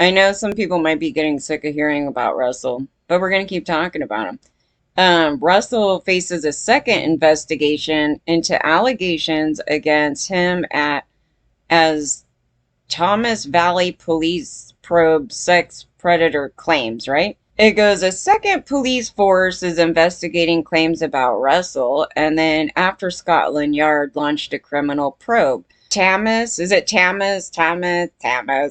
I know some people might be getting sick of hearing about Russell, but we're going to keep talking about him. Russell faces a second investigation into allegations against him as Thames Valley Police probe sex predator claims, right? It goes, a second police force is investigating claims about Russell, and then after Scotland Yard launched a criminal probe. Thames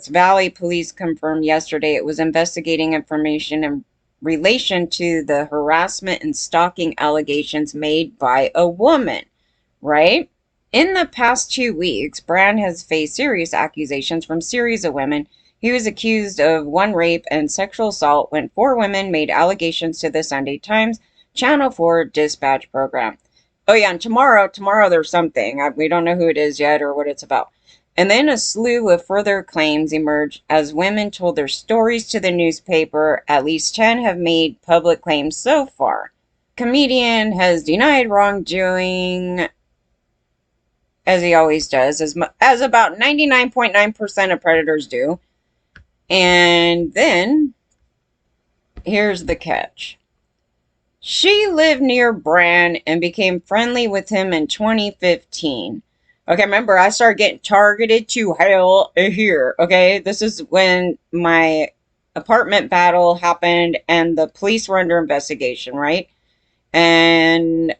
Valley Police confirmed yesterday it was investigating information in relation to the harassment and stalking allegations made by a woman, right? In the past 2 weeks, Brand has faced serious accusations from a series of women. He was accused of one rape and sexual assault when 4 women made allegations to the Sunday Times Channel 4 dispatch program. Oh yeah, and tomorrow there's something. We don't know who it is yet or what it's about. And then a slew of further claims emerged as women told their stories to the newspaper. At least 10 have made public claims so far. Comedian has denied wrongdoing, as he always does, as about 99.9% of predators do. And then, here's the catch. She lived near Brand and became friendly with him in 2015. Okay, remember, I started getting targeted to hell here, okay? This is when my apartment battle happened and the police were under investigation, right? And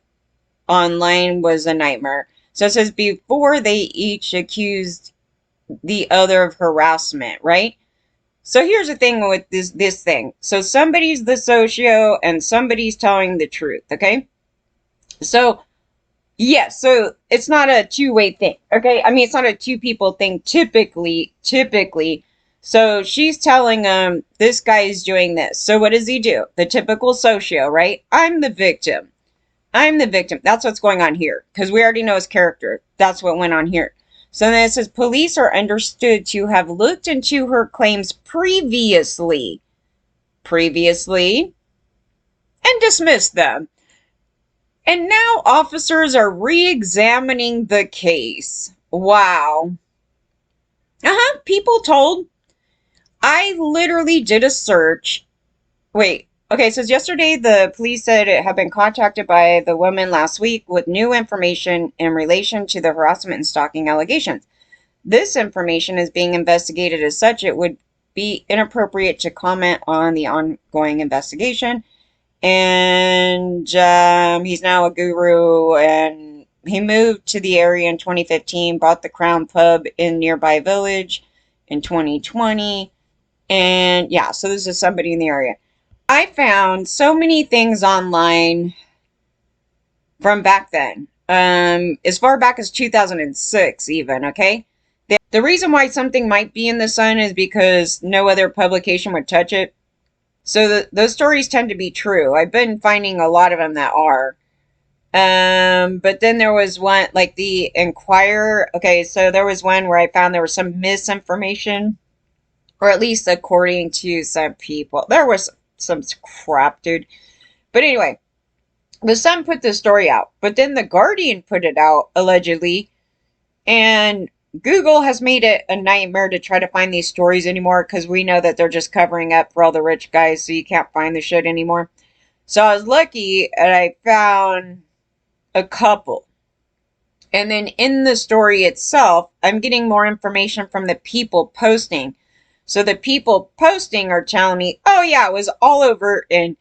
online was a nightmare. So it says before they each accused the other of harassment, right? So here's the thing with this thing. So somebody's the socio and somebody's telling the truth, okay? So, yes, so it's not a two-way thing, okay? I mean, it's not a two people thing typically. So she's telling him, this guy is doing this. So what does he do? The typical socio, right? I'm the victim. That's what's going on here. Because we already know his character. That's what went on here. So then it says, police are understood to have looked into her claims previously, and dismissed them. And now officers are re-examining the case. Wow. People told. I literally did a search. Wait. Okay, it says yesterday the police said it had been contacted by the woman last week with new information in relation to the harassment and stalking allegations. This information is being investigated. As such, it would be inappropriate to comment on the ongoing investigation. And he's now a guru, and he moved to the area in 2015, bought the Crown Pub in nearby village in 2020. And yeah, so this is somebody in the area. I found so many things online from back then, as far back as 2006 even, okay? The reason why something might be in the Sun is because no other publication would touch it. So those stories tend to be true. I've been finding a lot of them that are. But then there was one, like the Enquirer. Okay, so there was one where I found there was some misinformation, or at least according to some people. There was some crap, dude. But anyway, the Sun put this story out, but then the Guardian put it out, allegedly, and Google has made it a nightmare to try to find these stories anymore, because we know that they're just covering up for all the rich guys, so you can't find the shit anymore. So I was lucky, and I found a couple. And then in the story itself, I'm getting more information from the people posting. So the people posting are telling me, oh yeah, it was all over in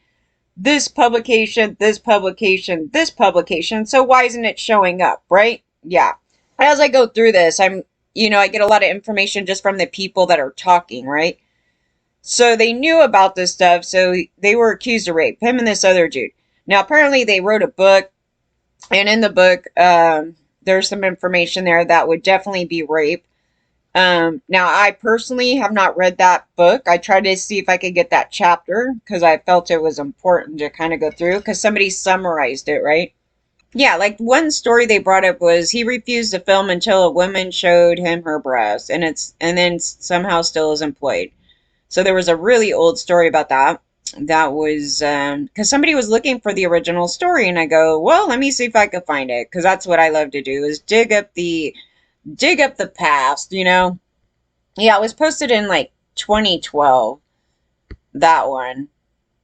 this publication, this publication, this publication. So why isn't it showing up, right? Yeah. As I go through this, I get a lot of information just from the people that are talking, right? So they knew about this stuff, so they were accused of rape, him and this other dude. Now, apparently they wrote a book, and in the book, there's some information there that would definitely be rape. Now, I personally have not read that book. I tried to see if I could get that chapter, because I felt it was important to kind of go through, because somebody summarized it, right? Yeah, like one story they brought up was he refused to film until a woman showed him her breasts, and then somehow still is employed. So there was a really old story about that. That was because somebody was looking for the original story, and I go, well, let me see if I can find it, because that's what I love to do, is dig up the past, Yeah, it was posted in like 2012. That one.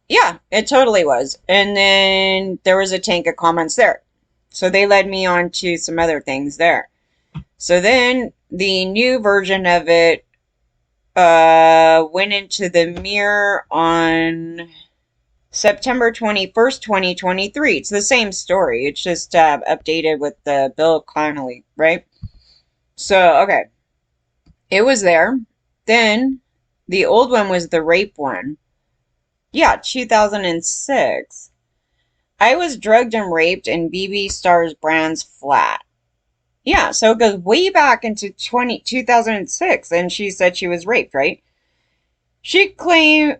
Yeah, it totally was. And then there was a tank of comments there. So they led me on to some other things there. So then the new version of it went into the Mirror on September 21st, 2023. It's the same story. It's just updated with the Bill Connolly, right? So, okay. It was there. Then the old one was the rape one. Yeah, 2006. I was drugged and raped in BB Stars Brand's flat. Yeah, so it goes way back into 2006, and she said she was raped, right? She claimed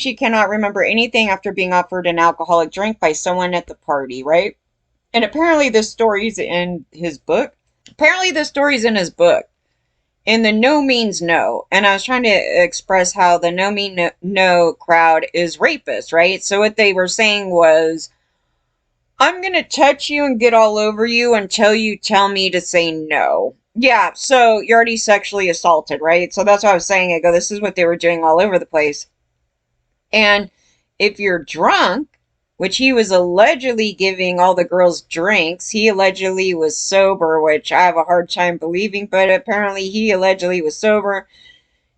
she cannot remember anything after being offered an alcoholic drink by someone at the party, right? And apparently this story's in his book. In the No Means No. And I was trying to express how the No Mean No crowd is rapist, right? So what they were saying was, I'm going to touch you and get all over you until you tell me to say no. Yeah, so you're already sexually assaulted, right? So that's what I was saying. I go, this is what they were doing all over the place. And if you're drunk, which he was allegedly giving all the girls drinks, he allegedly was sober, which I have a hard time believing, but apparently he allegedly was sober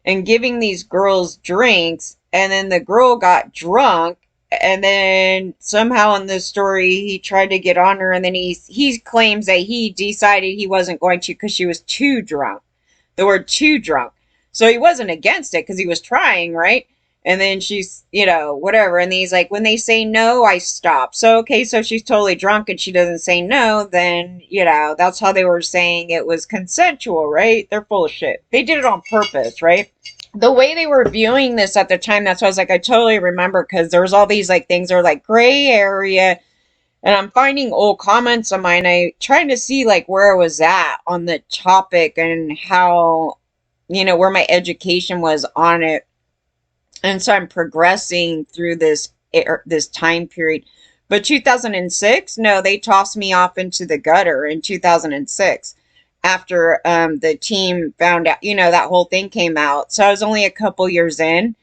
and giving these girls drinks, and then the girl got drunk, and then somehow in this story he tried to get on her, and then he claims that he decided he wasn't going to because she was too drunk. The word too drunk. So he wasn't against it because he was trying, right? And then she's, whatever. And he's like, when they say no, I stop. So, okay, so she's totally drunk and she doesn't say no, then, that's how they were saying it was consensual, right? They're full of shit. They did it on purpose, right? The way they were viewing this at the time, that's why I was like, I totally remember, because there was all these things that are gray area. And I'm finding old comments of mine. I trying to see where I was at on the topic and how, where my education was on it. And so I'm progressing through this time period. But 2006, no, they tossed me off into the gutter in 2006 after the team found out, that whole thing came out. So I was only a couple years in.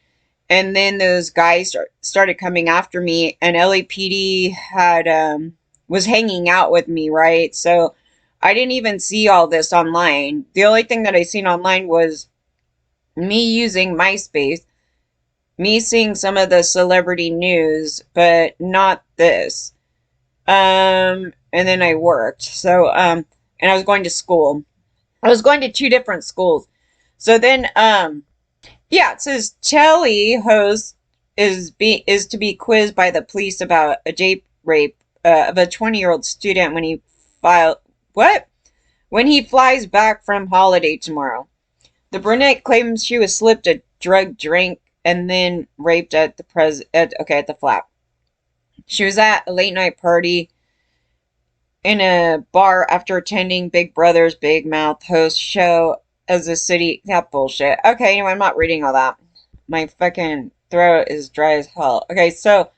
And then those guys started coming after me, and LAPD was hanging out with me, right? So I didn't even see all this online. The only thing that I seen online was me using MySpace, me seeing some of the celebrity news, but not this. And then I worked. So, and I was going to school. I was going to 2 different schools. So then, yeah, it says Telly host is to be quizzed by the police about a date rape of a 20-year-old student when he flies back from holiday tomorrow. The brunette claims she was slipped a drug drink and then raped at the flat. She was at a late night party in a bar after attending Big Brother's Big Mouth host show as a city. That bullshit. Okay, anyway, I'm not reading all that. My fucking throat is dry as hell. Okay, so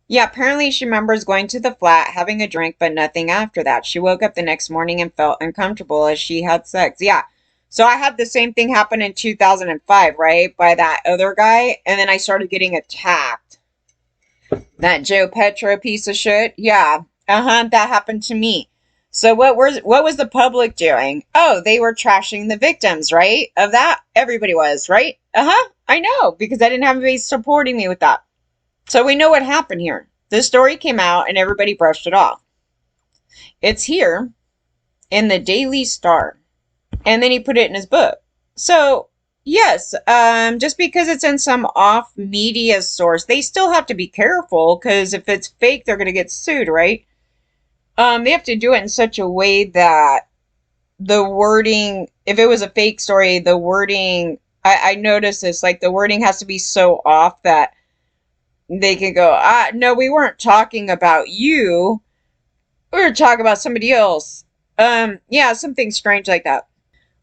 yeah, apparently she remembers going to the flat, having a drink, but nothing after that. She woke up the next morning and felt uncomfortable as she had sex. Yeah. So I had the same thing happen in 2005, right? By that other guy. And then I started getting attacked. That Joe Petro piece of shit. Yeah. That happened to me. So what was the public doing? Oh, they were trashing the victims, right? Of that. Everybody was, right? I know, because I didn't have anybody supporting me with that. So we know what happened here. This story came out and everybody brushed it off. It's here in the Daily Star. And then he put it in his book. So, yes, just because it's in some off media source, they still have to be careful, because if it's fake, they're going to get sued, right? They have to do it in such a way that the wording, if it was a fake story, the wording, I noticed this, the wording has to be so off that they can go, no, we weren't talking about you. We were talking about somebody else. Yeah, something strange like that.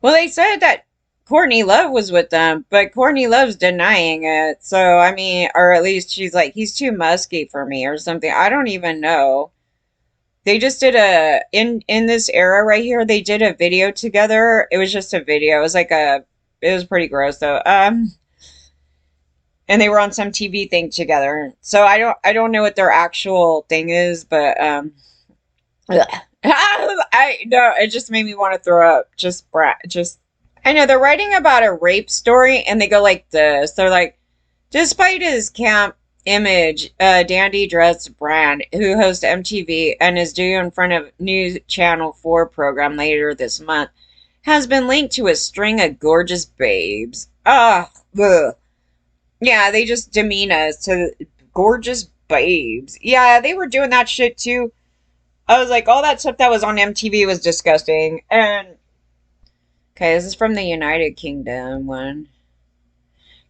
Well, they said that Courtney Love was with them, but Courtney Love's denying it. So, I mean, or at least she's like, he's too musky for me or something. I don't even know. They just did in this era right here, they did a video together. It was just a video. It was like a It was pretty gross though. And they were on some TV thing together. So I don't know what their actual thing is, but ugh. I no, it just made me want to throw up. Just I know they're writing about a rape story, and they go like this. They're like, despite his camp image, dandy dressed Brand, who hosts MTV and is due in front of new Channel 4 program later this month, has been linked to a string of gorgeous babes. Ugh. Yeah, they just demean us to gorgeous babes. Yeah, they were doing that shit too. I was like, all that stuff that was on MTV was disgusting. And okay, this is from the United Kingdom one.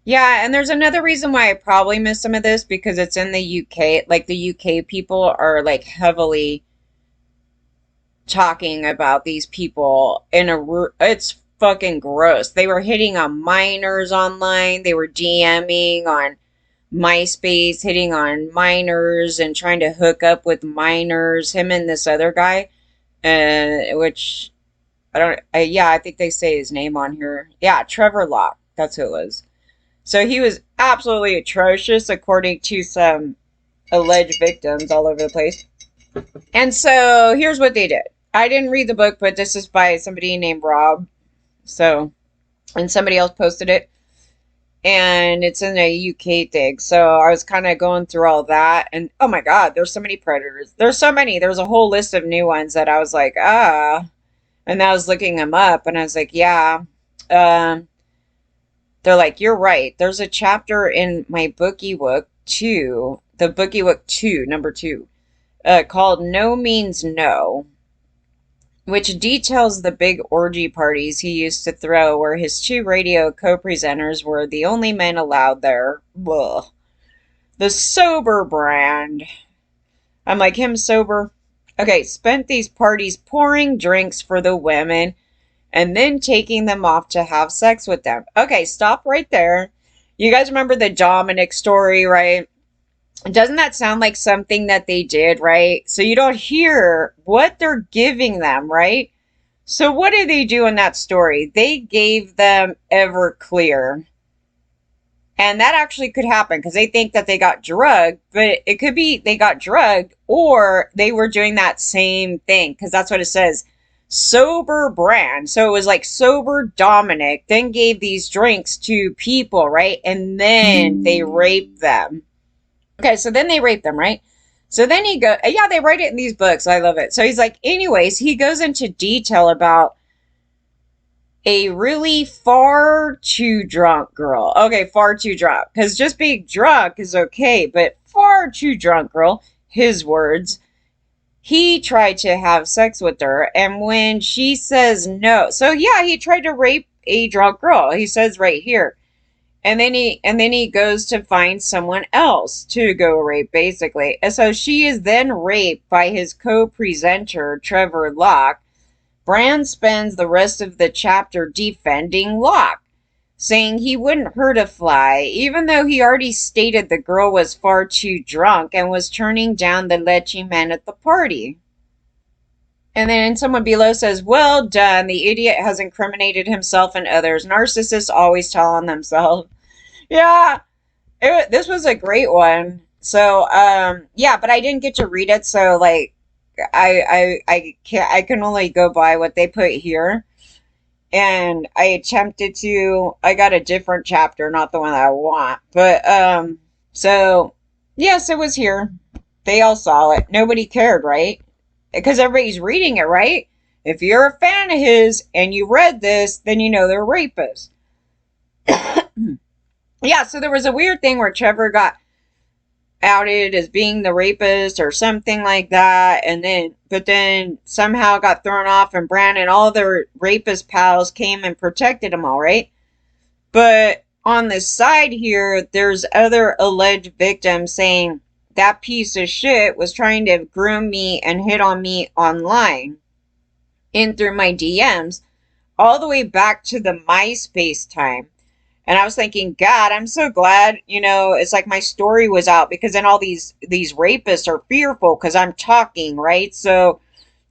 Yeah, and there's another reason why I probably missed some of this because it's in the UK. Like the UK people are like heavily talking about these people it's fucking gross. They were hitting on minors online. They were DMing on MySpace, hitting on minors and trying to hook up with minors. Him and this other guy, which I don't. Yeah, I think they say his name on here. Yeah, Trevor Locke. That's who it was. So he was absolutely atrocious, according to some alleged victims all over the place. And so here's what they did. I didn't read the book, but this is by somebody named Rob. So, and somebody else posted it. And it's in a UK thing. So I was kind of going through all that. And oh my God, there's so many predators. There's so many. There's a whole list of new ones that I was like, And I was looking them up. And I was like, yeah. They're like, you're right. There's a chapter in my Bookiewook 2, the Bookiewook 2, number 2, called No Means No, which details the big orgy parties he used to throw where his 2 radio co-presenters were the only men allowed there. Ugh. The sober Brand. I'm like, him sober? Okay, spent these parties pouring drinks for the women and then taking them off to have sex with them. Okay, stop right there. You guys remember the Dominic story, right? Doesn't that sound like something that they did, right? So you don't hear what they're giving them, right? So what did they do in that story? They gave them Everclear. And that actually could happen because they think that they got drugged, but it could be they got drugged or they were doing that same thing because that's what it says. Sober Brand. So it was like sober Dominic then gave these drinks to people, right? And then they raped them. Okay, so then they raped them, right? So then yeah, they write it in these books. I love it. So he's like, anyways, he goes into detail about a really far too drunk girl. Okay, far too drunk. Because just being drunk is okay, but far too drunk girl, his words. He tried to have sex with her, and when she says no, so yeah, he tried to rape a drunk girl. He says right here, and then he goes to find someone else to go rape, basically. And so she is then raped by his co-presenter Trevor Locke. Brand spends the rest of the chapter defending Locke, saying he wouldn't hurt a fly, even though he already stated the girl was far too drunk and was turning down the leche men at the party. And then someone below says, well done, the idiot has incriminated himself and others. Narcissists always tell on themselves. Yeah, this was a great one. So, yeah, but I didn't get to read it, so, like, I can only go by what they put here. And I attempted to, I got a different chapter, not the one that I want. But, so, yes, it was here. They all saw it. Nobody cared, right? Because everybody's reading it, right? If you're a fan of his and you read this, then you know they're rapists. Yeah, so there was a weird thing where Trevor got outed as being the rapist or something like that, but then somehow got thrown off, and Brand and all their rapist pals came and protected him, all right? But on the side here, there's other alleged victims saying that piece of shit was trying to groom me and hit on me online in through my DMs all the way back to the MySpace time. And I was thinking, God, I'm so glad, it's like my story was out, because then all these rapists are fearful because I'm talking, right? So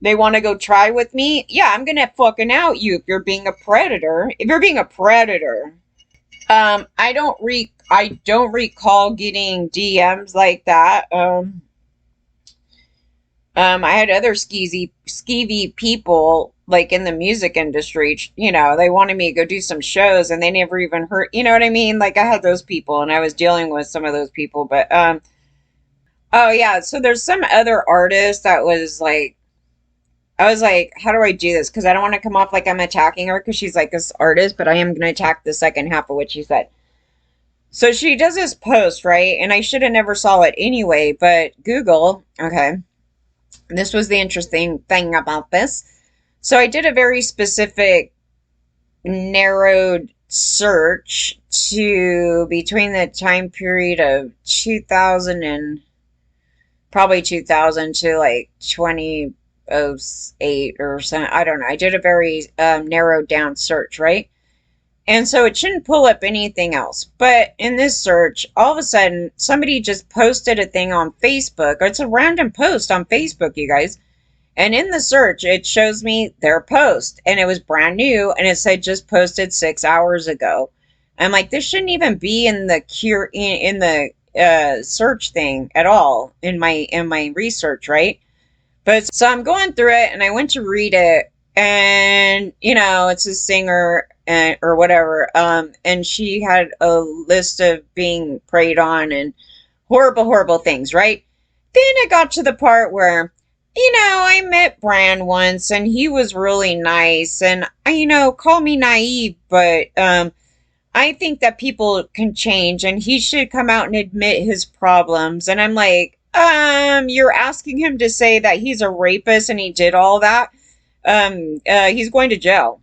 They want to go try with me. Yeah, I'm gonna fucking out you if you're being a predator. If you're being a predator. I don't recall getting DMs like that. I had other skeevy people like in the music industry. You know, they wanted me to go do some shows, and they never even heard. You know what I mean? Like I had those people, and I was dealing with some of those people. But oh yeah. So there's some other artist that was like, I was like, how do I do this? Because I don't want to come off like I'm attacking her because she's like this artist, but I am going to attack the second half of what she said. So she does this post, right? And I should have never saw it anyway, but Google, okay, this was the interesting thing about this. So I did a very specific, narrowed search to between the time period of 2000 and probably 2000 to like 2008 or something. I don't know. I did a very narrowed down search, right? And so it shouldn't pull up anything else. But in this search, all of a sudden, somebody just posted a thing on Facebook. It's a random post on Facebook, you guys. And in the search, it shows me their post. And it was brand new. And it said just posted 6 hours ago. I'm like, this shouldn't even be in the search thing at all in my research, right? But so I'm going through it, and I went to read it, and you know, it's a singer or whatever, and she had a list of being preyed on and horrible things, right? Then it got to the part where, you know, I met Bran once, and he was really nice, and you know, call me naive, but I think that people can change, and he should come out and admit his problems. And I'm like, you're asking him to say that he's a rapist and he did all that. He's going to jail.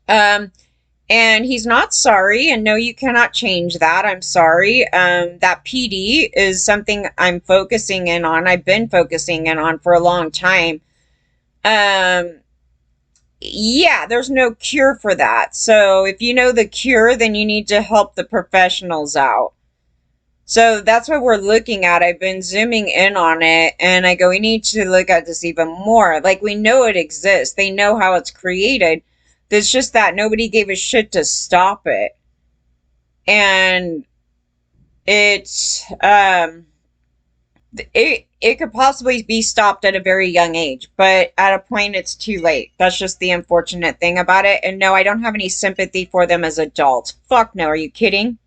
And he's not sorry, and no, you cannot change that. I'm sorry. That PD is something I'm focusing in on. I've been focusing in on for a long time. Yeah, there's no cure for that. So if you know the cure, then you need to help the professionals out. So that's what we're looking at. I've been zooming in on it, and I go, we need to look at this even more. Like, we know it exists. They know how it's created. It's just that nobody gave a shit to stop it. And it's, it could possibly be stopped at a very young age, but at a point it's too late. That's just the unfortunate thing about it. And no, I don't have any sympathy for them as adults. Fuck no, are you kidding?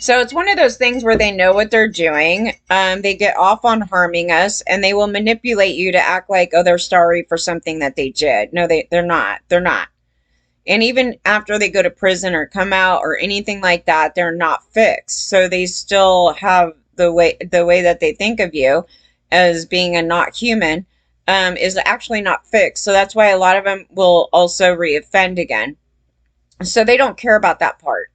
So it's one of those things where they know what they're doing. They get off on harming us, and they will manipulate you to act like, oh, they're sorry for something that they did. No, they're not. They're not. And even after they go to prison or come out or anything like that, they're not fixed. So they still have the way that they think of you as being a not human is actually not fixed. So that's why a lot of them will also reoffend again. So they don't care about that part.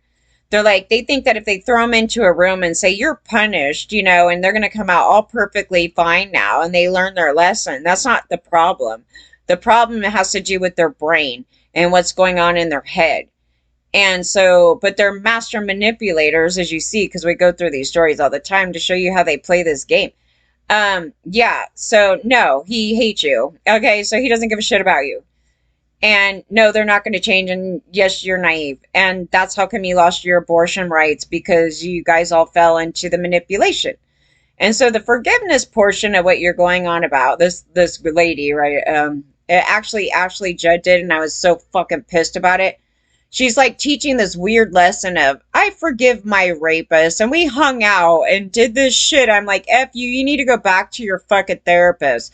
They're like, they think that if they throw them into a room and say, you're punished, you know, and they're going to come out all perfectly fine now, and they learn their lesson. That's not the problem. The problem has to do with their brain and what's going on in their head. And so, but they're master manipulators, as you see, because we go through these stories all the time to show you how they play this game. Yeah, so no, he hates you. Okay, so he doesn't give a shit about you. And no, they're not going to change. And yes, you're naive. And that's how come you lost your abortion rights, because you guys all fell into the manipulation. And so the forgiveness portion of what you're going on about, this lady, right? Actually, Ashley Judd did, and I was so fucking pissed about it. She's like teaching this weird lesson of, I forgive my rapist, and we hung out and did this shit. I'm like, F you, you need to go back to your fucking therapist.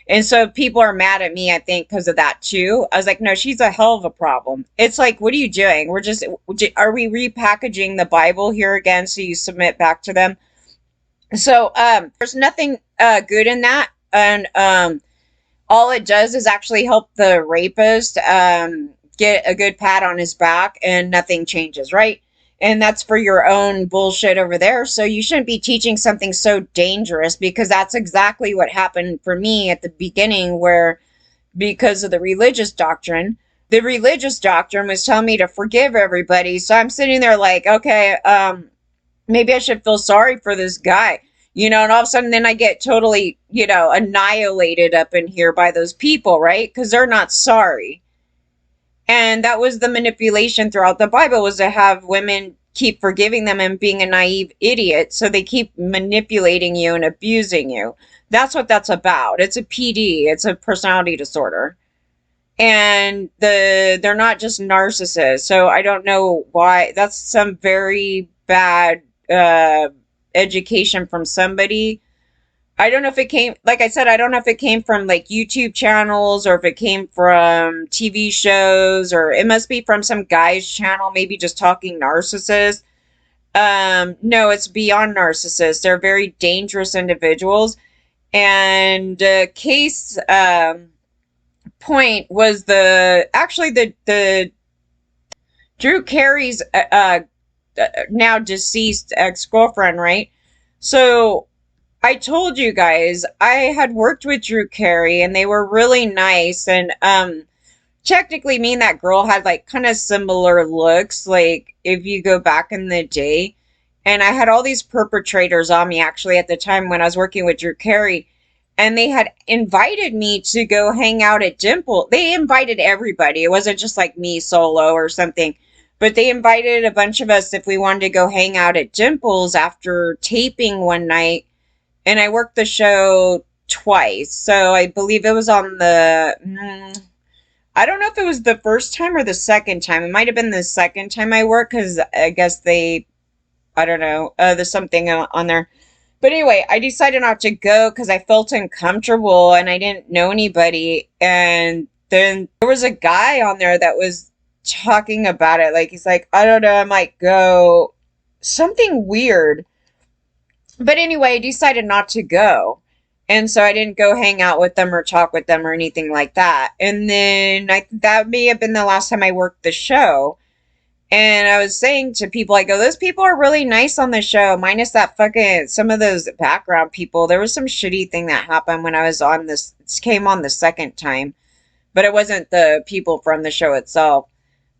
And so people are mad at me, I think, because of that too. I was like, no, she's a hell of a problem. It's like, what are you doing? Are we repackaging the Bible here again so you submit back to them? So there's nothing good in that. And all it does is actually help the rapist get a good pat on his back, and nothing changes, right? And that's for your own bullshit over there. So you shouldn't be teaching something so dangerous, because that's exactly what happened for me at the beginning, where because of the religious doctrine was telling me to forgive everybody. So I'm sitting there like, okay, maybe I should feel sorry for this guy. and all of a sudden then I get totally, annihilated up in here by those people, right? Because they're not sorry. And that was the manipulation throughout the Bible, was to have women keep forgiving them and being a naive idiot. So they keep manipulating you and abusing you. That's what that's about. It's a PD. It's a personality disorder. And they're not just narcissists. So I don't know why. That's some very bad education from somebody. I don't know if it came, like I said, I don't know if it came from like YouTube channels or if it came from TV shows, or it must be from some guy's channel, maybe just talking narcissists. No, it's beyond narcissists. They're very dangerous individuals. And case point was the Drew Carey's now deceased ex-girlfriend, right? So I told you guys I had worked with Drew Carey and they were really nice, and technically me and that girl had like kind of similar looks, like if you go back in the day. And I had all these perpetrators on me actually at the time when I was working with Drew Carey, and they had invited me to go hang out at Dimple. They invited everybody. It wasn't just like me solo or something. But they invited a bunch of us if we wanted to go hang out at Dimple's after taping one night. And I worked the show twice. So I believe it was on I don't know if it was the first time or the second time. It might have been the second time I worked, because I guess I don't know, there's something on there. But anyway, I decided not to go because I felt uncomfortable and I didn't know anybody. And then there was a guy on there that was talking about it. Like, he's like, I don't know, I might go. Something weird. But anyway, I decided not to go. And so I didn't go hang out with them or talk with them or anything like that. And then that may have been the last time I worked the show. And I was saying to people, I go, those people are really nice on the show, minus that fucking, some of those background people. There was some shitty thing that happened when I was on this, came on the second time, but it wasn't the people from the show itself.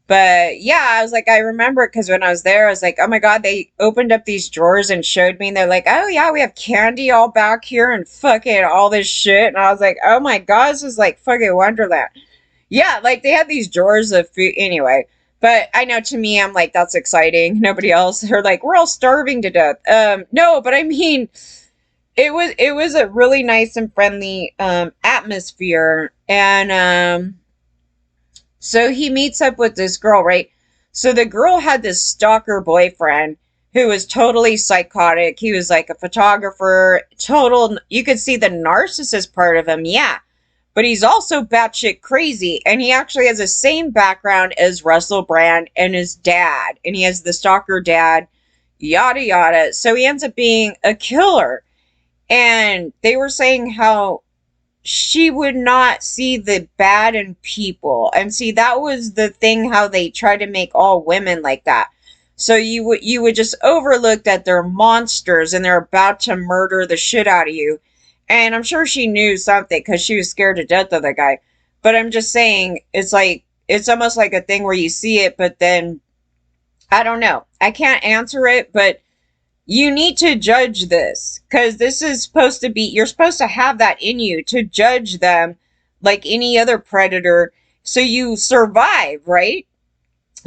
But yeah, I was like, I remember it because when I was there, I was like, oh my God, they opened up these drawers and showed me, and they're like, oh yeah, we have candy all back here and fucking all this shit. And I was like, oh my God, this is like fucking Wonderland. Yeah, like they had these drawers of food anyway. But I know, to me, I'm like, that's exciting. Nobody else, are like, we're all starving to death. No, but I mean, it was a really nice and friendly atmosphere. And so he meets up with this girl, right? So the girl had this stalker boyfriend who was totally psychotic. He was like a photographer, total, you could see the narcissist part of him, yeah. But he's also batshit crazy, and he actually has the same background as Russell Brand and his dad, and he has the stalker dad, yada yada. So he ends up being a killer. And they were saying how she would not see the bad in people. And see, that was the thing, how they try to make all women like that. So you would just overlook that they're monsters and they're about to murder the shit out of you. And I'm sure she knew something because she was scared to death of the guy. But I'm just saying, it's like, it's almost like a thing where you see it, but then, I don't know. I can't answer it, but you need to judge this. Because this is supposed to be, you're supposed to have that in you to judge them like any other predator. So you survive, right?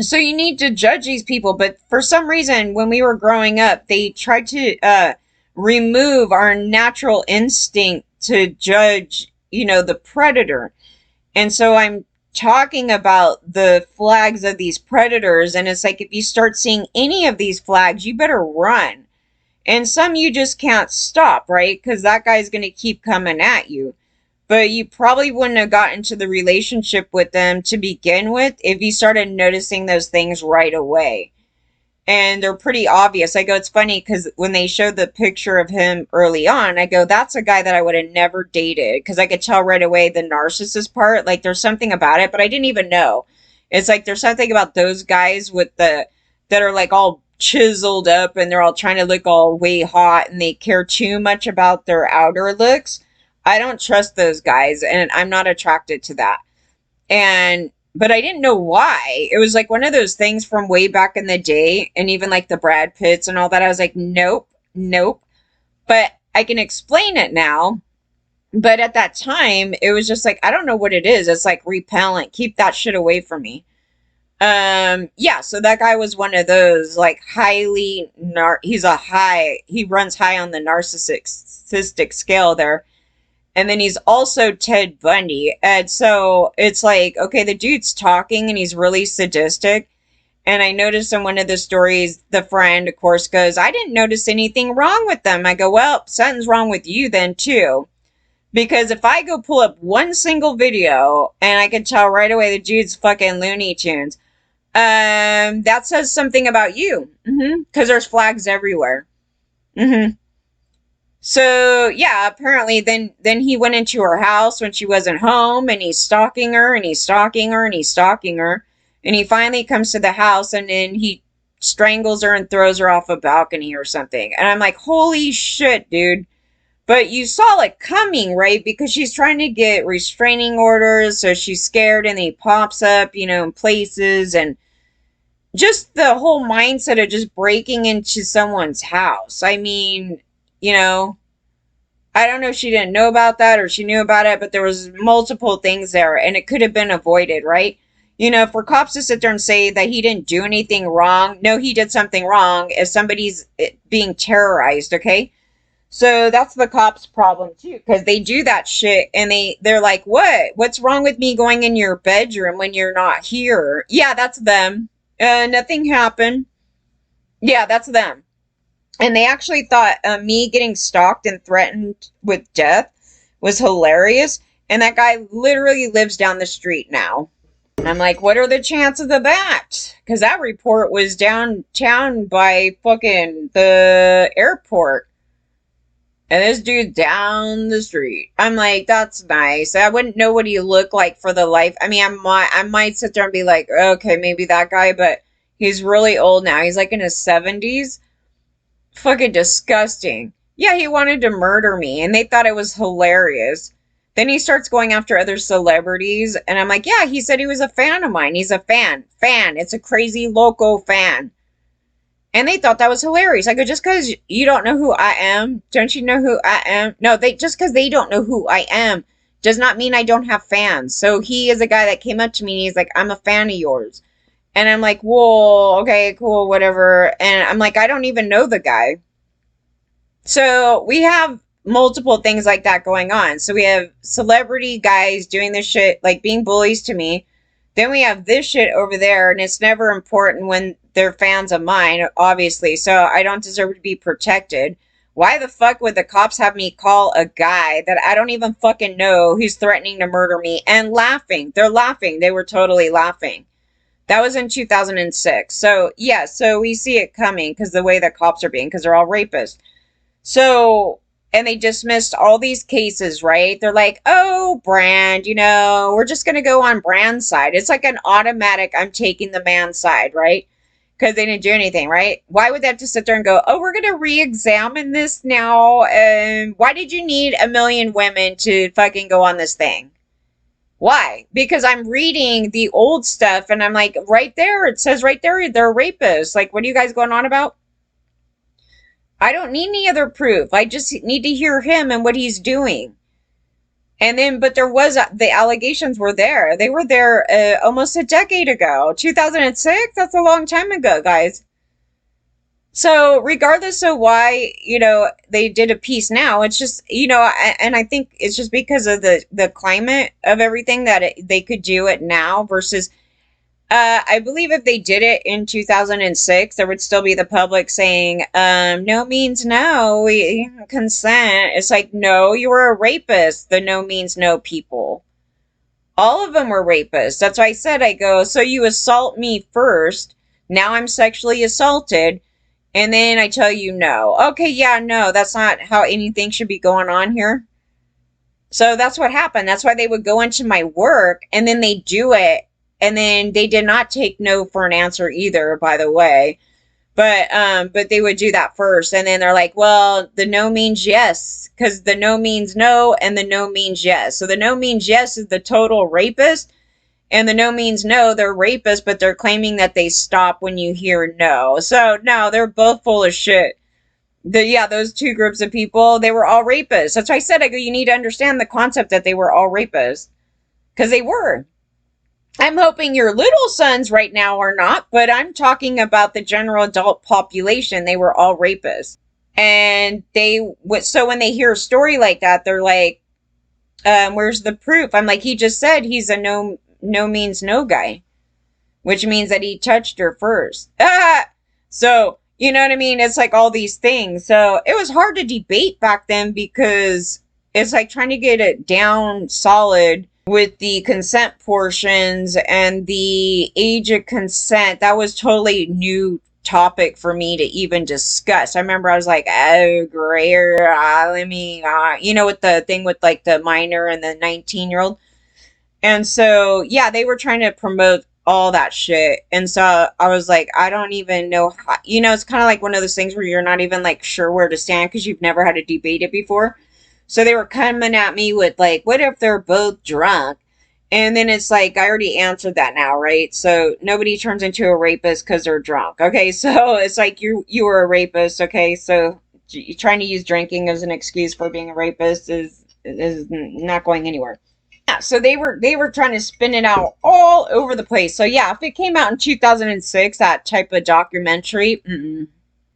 So you need to judge these people. But for some reason, when we were growing up, they tried to, remove our natural instinct to judge, the predator. And so I'm talking about the flags of these predators, and it's like, if you start seeing any of these flags, you better run. And some you just can't stop, right? Because that guy's going to keep coming at you. But you probably wouldn't have gotten into the relationship with them to begin with if you started noticing those things right away. And they're pretty obvious. I go, it's funny because when they showed the picture of him early on, I go, that's a guy that I would have never dated, because I could tell right away the narcissist part. Like, there's something about it, but I didn't even know. It's like there's something about those guys that are like all chiseled up and they're all trying to look all way hot and they care too much about their outer looks. I don't trust those guys, and I'm not attracted to that. But I didn't know why. It was like one of those things from way back in the day, and even like the Brad Pitts and all that. I was like, nope, nope. But I can explain it now. But at that time, it was just like, I don't know what it is. It's like repellent. Keep that shit away from me. Yeah, so that guy was one of those, like, he runs high on the narcissistic scale there. And then he's also Ted Bundy. And so it's like, okay, the dude's talking and he's really sadistic. And I noticed in one of the stories, the friend, of course, goes, I didn't notice anything wrong with them. I go, well, something's wrong with you then, too. Because if I go pull up one single video and I can tell right away the dude's fucking Looney Tunes, that says something about you. Because there's flags everywhere. So yeah, apparently then he went into her house when she wasn't home, and he's stalking her and he's stalking her and he's stalking her. And he finally comes to the house and then he strangles her and throws her off a balcony or something. And I'm like, holy shit, dude. But you saw it coming, right? Because she's trying to get restraining orders, so she's scared, and he pops up, in places, and just the whole mindset of just breaking into someone's house. I mean, I don't know if she didn't know about that or she knew about it, but there was multiple things there, and it could have been avoided, right? For cops to sit there and say that he didn't do anything wrong, no, he did something wrong if somebody's being terrorized, okay? So that's the cops' problem too, because they do that shit and they're like, what? What's wrong with me going in your bedroom when you're not here? Yeah, that's them. Nothing happened. Yeah, that's them. And they actually thought me getting stalked and threatened with death was hilarious. And that guy literally lives down the street now. And I'm like, what are the chances of that? Because that report was downtown by fucking the airport. And this dude down the street. I'm like, that's nice. I wouldn't know what he looked like for the life. I mean, I might sit there and be like, okay, maybe that guy, but he's really old now. He's like in his 70s. Fucking disgusting. Yeah, he wanted to murder me, and they thought it was hilarious. Then he starts going after other celebrities, and I'm like, yeah, he said he was a fan of mine. He's a fan. It's a crazy loco fan. And they thought that was hilarious. I go, just because you don't know who I am, don't you know who I am? No, just because they don't know who I am does not mean I don't have fans. So he is a guy that came up to me and he's like, I'm a fan of yours. And I'm like, whoa, okay, cool, whatever. And I'm like, I don't even know the guy. So we have multiple things like that going on. So we have celebrity guys doing this shit, like being bullies to me. Then we have this shit over there, and it's never important when they're fans of mine, obviously, so I don't deserve to be protected. Why the fuck would the cops have me call a guy that I don't even fucking know who's threatening to murder me and laughing? They're laughing. They were totally laughing. That was in 2006. So, yeah, so we see it coming because the way the cops are being, because they're all rapists. So, and they dismissed all these cases, right? They're like, oh, Brand, we're just going to go on Brand's side. It's like an automatic, I'm taking the man's side, right? Because they didn't do anything, right? Why would they have to sit there and go, oh, we're going to re-examine this now? Why did you need 1 million women to fucking go on this thing? Why? Because I'm reading the old stuff and I'm like, right there, it says right there, they're rapists. Like, what are you guys going on about? I don't need any other proof. I just need to hear him and what he's doing. And then, but the allegations were there. They were there almost a decade ago. 2006? That's a long time ago, guys. So regardless of why, they did a piece now, it's just, and I think it's just because of the climate of everything that they could do it now versus, I believe if they did it in 2006, there would still be the public saying, no means no, we consent. It's like, no, you were a rapist. The no means no people. All of them were rapists. That's why I said, I go, so you assault me first. Now I'm sexually assaulted. And then I tell you no. Okay, yeah, no, that's not how anything should be going on here. So that's what happened. That's why they would go into my work and then they do it. And then they did not take no for an answer either, by the way. But they would do that first. And then they're like, well, the no means yes. Because the no means no and the no means yes. So the no means yes is the total rapist. And the no means no, they're rapists, but they're claiming that they stop when you hear no. So, no, they're both full of shit. those two groups of people, they were all rapists. That's why I said, I go, you need to understand the concept that they were all rapists. Because they were. I'm hoping your little sons right now are not, but I'm talking about the general adult population. They were all rapists. And so when they hear a story like that, they're like, where's the proof? I'm like, he just said he's a no means no guy, which means that he touched her first. So, you know what I mean? It's like all these things. So it was hard to debate back then because it's like trying to get it down solid with the consent portions and the age of consent. That was totally new topic for me to even discuss. I remember I was like, oh, great, let me, with the thing with like the minor and the 19-year-old. And so, yeah, they were trying to promote all that shit. And so I was like, I don't even know how, it's kind of like one of those things where you're not even like sure where to stand because you've never had to debate it before. So they were coming at me with like, what if they're both drunk? And then it's like, I already answered that now, right? So nobody turns into a rapist because they're drunk. Okay, so it's like you were a rapist. Okay, so trying to use drinking as an excuse for being a rapist is not going anywhere. Yeah, so they were trying to spin it out all over the place. So yeah, if it came out in 2006, that type of documentary,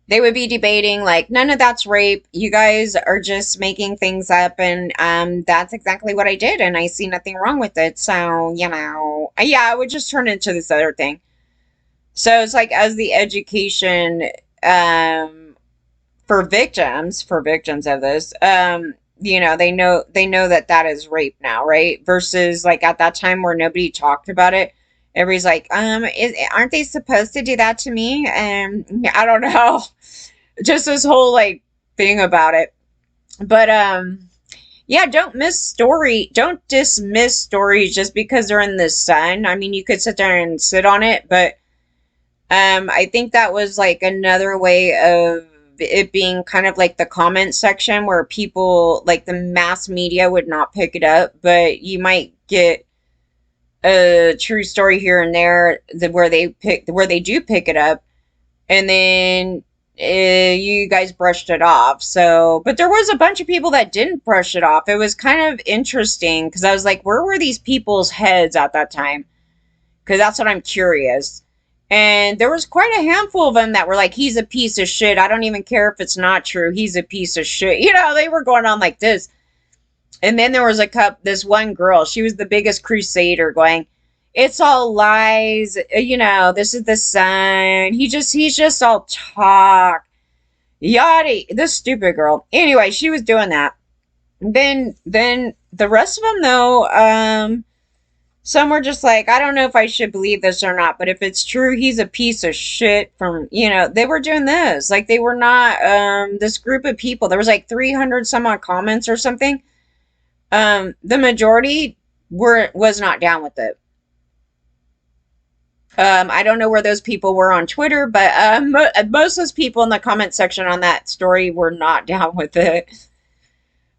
they would be debating like, none of that's rape. You guys are just making things up, and that's exactly what I did, and I see nothing wrong with it. So yeah, it would just turn into this other thing. So it's like as the education for victims of this, they know that is rape now, right? Versus like at that time where nobody talked about it. Everybody's like, aren't they supposed to do that to me? I don't know. Just this whole like thing about it. But yeah, don't dismiss stories just because they're in the sun. I mean, you could sit there and sit on it, but I think that was like another way of it being kind of like the comment section where people like the mass media would not pick it up, but you might get a true story here and there where they do pick it up, and then you guys brushed it off. So, but there was a bunch of people that didn't brush it off. It was kind of interesting because I was like, where were these people's heads at that time? Because that's what I'm curious. And there was quite a handful of them that were like, he's a piece of shit. I don't even care if it's not true. He's a piece of shit. They were going on like this. And then there was this one girl. She was the biggest crusader going, it's all lies. This is the sun. He's just all talk. Yachty. This stupid girl. Anyway, she was doing that. Then the rest of them though, some were just like, I don't know if I should believe this or not, but if it's true, he's a piece of shit they were doing this. Like they were not, this group of people, there was like 300 some odd comments or something. The majority was not down with it. I don't know where those people were on Twitter, but most of those people in the comment section on that story were not down with it.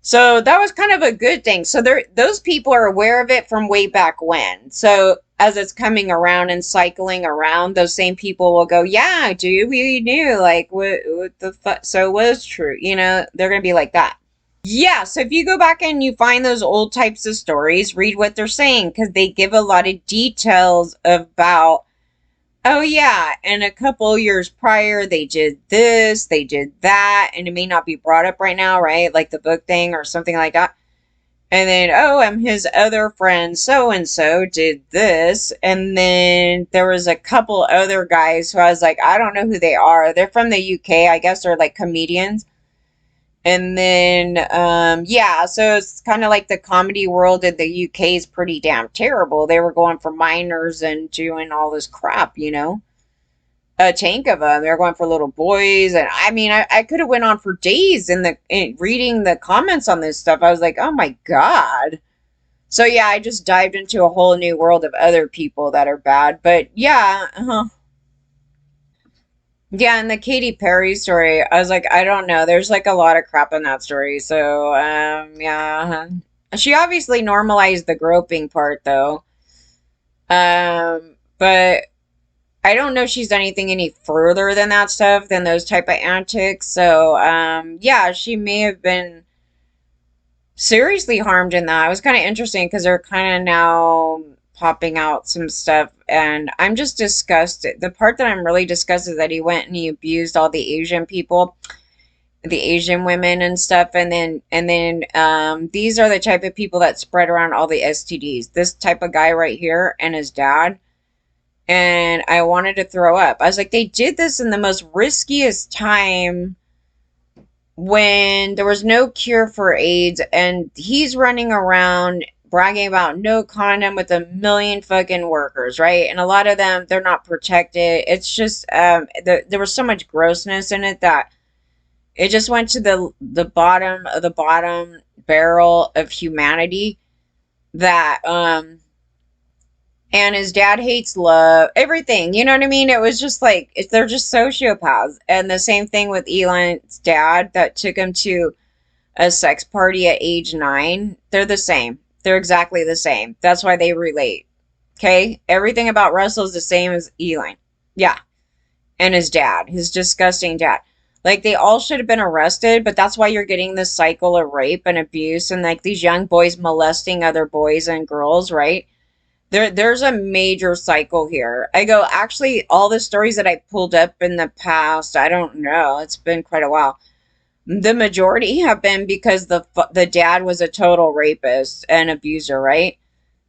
So that was kind of a good thing. So those people are aware of it from way back when. So as it's coming around and cycling around, those same people will go, yeah, dude, we knew, like, what the fuck? So it was true. They're going to be like that. Yeah, so if you go back and you find those old types of stories, read what they're saying, because they give a lot of details about, oh yeah, and a couple years prior, they did this, they did that, and it may not be brought up right now, right? Like the book thing or something like that. And then, and his other friend so-and-so did this. And then there was a couple other guys who I was like, I don't know who they are. They're from the UK. I guess they're like comedians. And then, yeah, so it's kind of like the comedy world in the UK is pretty damn terrible. They were going for minors and doing all this crap, a tank of them. They're going for little boys. And I mean, I could have went on for days in reading the comments on this stuff. I was like, oh my God. So yeah, I just dived into a whole new world of other people that are bad. But yeah, yeah, and the Katy Perry story, I was like, I don't know. There's like a lot of crap in that story. So, yeah. She obviously normalized the groping part though. But I don't know if she's done anything any further than that stuff, than those type of antics. So, yeah, she may have been seriously harmed in that. It was kind of interesting because they're kind of now popping out some stuff, and I'm just disgusted. The part that I'm really disgusted is that he went and he abused all the Asian people, the Asian women and stuff, and then these are the type of people that spread around all the STDs. This type of guy right here and his dad, and I wanted to throw up. I was like, they did this in the most riskiest time when there was no cure for AIDS, and he's running around bragging about no condom with a million fucking workers, right? And a lot of them, they're not protected. It's just there was so much grossness in it that it just went to the bottom of the bottom barrel of humanity. That and his dad hates love, everything, you know what I mean? It was just like they're just sociopaths. And the same thing with Elon's dad that took him to a sex party at age 9. They're the same. They're exactly the same. That's why they relate. Okay? Everything about Russell is the same as Elon. Yeah. And his dad, his disgusting dad. Like, they all should have been arrested, but that's why you're getting this cycle of rape and abuse and like these young boys molesting other boys and girls, right? There's a major cycle here. I go, actually, all the stories that I pulled up in the past, I don't know, it's been quite a while. The majority have been because the dad was a total rapist and abuser, right?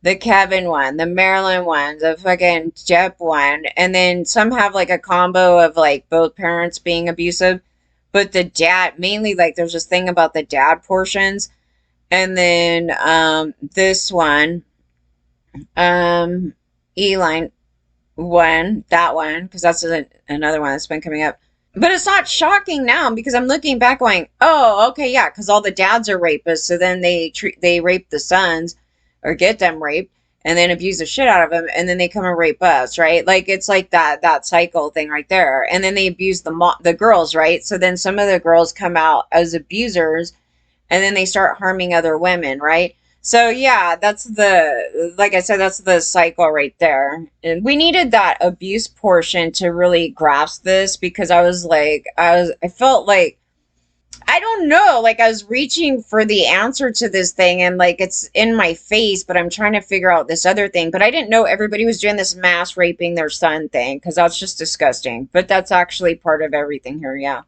The Kevin one, the Marilyn one, the fucking Jeff one, and then some have like a combo of like both parents being abusive, but the dad mainly, like there's this thing about the dad portions, and then this one, Eline one, that one, because that's another one that's been coming up. But it's not shocking now because I'm looking back going, oh, okay, yeah, because all the dads are rapists, so then they rape the sons or get them raped and then abuse the shit out of them, and then they come and rape us, right? Like it's like that cycle thing right there. And then they abuse the girls, right? So then some of the girls come out as abusers, and then they start harming other women, right? So yeah, that's like I said, that's the cycle right there. And we needed that abuse portion to really grasp this because I felt like, I don't know, like I was reaching for the answer to this thing and like it's in my face, but I'm trying to figure out this other thing. But I didn't know everybody was doing this mass raping their son thing because that's just disgusting. But that's actually part of everything here, yeah.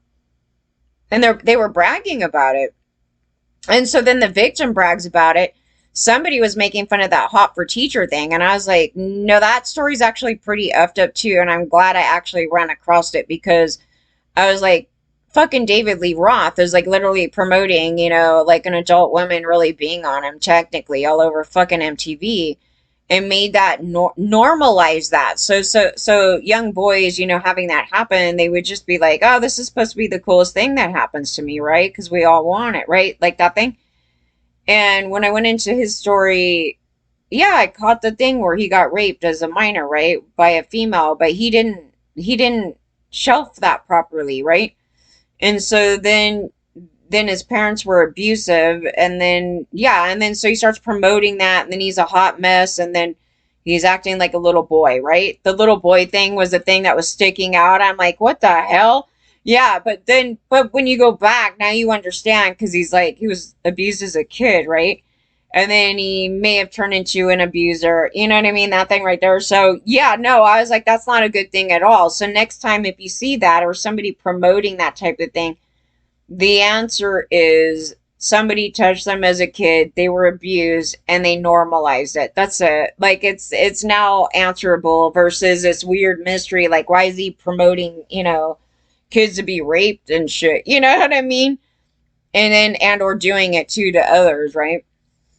And they were bragging about it. And so then the victim brags about it. Somebody was making fun of that hot for teacher thing. And I was like, no, that story's actually pretty effed up too. And I'm glad I actually ran across it because I was like, fucking David Lee Roth is like literally promoting, like an adult woman really being on him technically all over fucking MTV and made that normalize that. So young boys, having that happen, they would just be like, oh, this is supposed to be the coolest thing that happens to me, right? Because we all want it, right? Like that thing. And when I went into his story, yeah, I caught the thing where he got raped as a minor, right, by a female, but he didn't shelf that properly, right? And so then his parents were abusive, and then yeah, and then so he starts promoting that, and then he's a hot mess, and then he's acting like a little boy, right? The little boy thing was the thing that was sticking out. I'm like, what the hell? Yeah, but when you go back, now you understand because he was abused as a kid, right? And then he may have turned into an abuser. You know what I mean? That thing right there. So, yeah, no, I was like, that's not a good thing at all. So, next time if you see that or somebody promoting that type of thing, the answer is somebody touched them as a kid, they were abused, and they normalized it. That's it. Like, it's now answerable versus this weird mystery. Like, why is he promoting, kids to be raped and shit? You know what I mean? And or doing it too to others, right?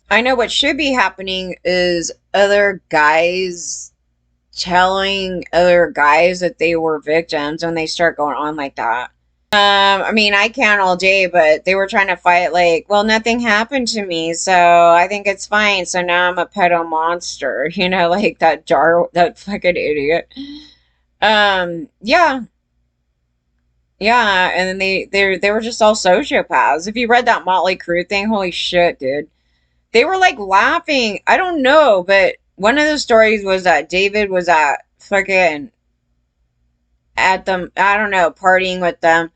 I know what should be happening is other guys telling other guys that they were victims when they start going on like that. I mean, I can all day, but they were trying to fight like, well, nothing happened to me, so I think it's fine. So now I'm a pedo monster, like that fucking idiot. Yeah, yeah, and then they were just all sociopaths. If you read that Motley Crue thing, holy shit, dude. They were like laughing. I don't know, but one of the stories was that David was at fucking at them, I don't know, partying with them,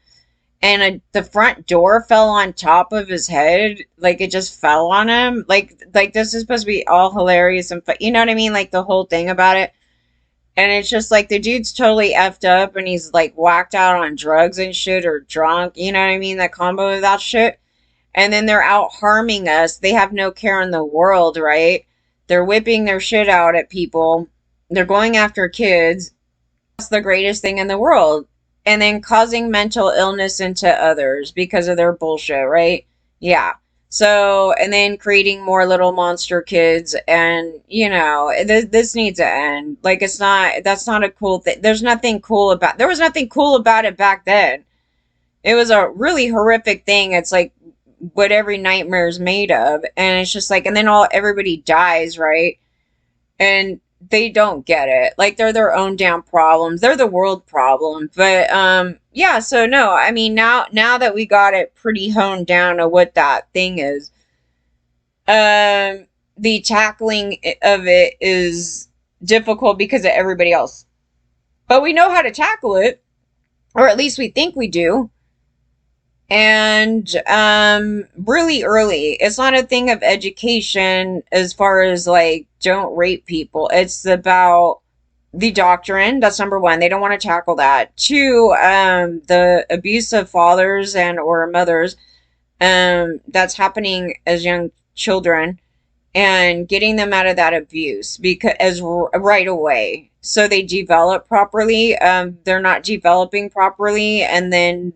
and the front door fell on top of his head, like it just fell on him. Like this is supposed to be all hilarious and you know what I mean, like the whole thing about it. And it's just like the dude's totally effed up and he's like whacked out on drugs and shit or drunk, you know what I mean, that combo of that shit. And then they're out harming us. They have no care in the world, right? They're whipping their shit out at people. They're going after kids. That's the greatest thing in the world. And then causing mental illness into others because of their bullshit, right? Yeah. So, and then creating more little monster kids. And, you know, this needs to end. Like, it's not, that's not a cool thing. There was nothing cool about it back then. It was a really horrific thing. It's like what every nightmare is made of. And it's just like, and then everybody dies, right? And they don't get it. Like they're their own damn problems. They're the world problem. But yeah, so no, I mean now that we got it pretty honed down of what that thing is, the tackling of it is difficult because of everybody else. But we know how to tackle it, or at least we think we do. And really early. It's not a thing of education as far as like don't rape people. It's about the doctrine. That's number one. They don't want to tackle that. Two, the abuse of fathers and or mothers that's happening as young children, and getting them out of that abuse because right away, so they develop properly. They're not developing properly, and then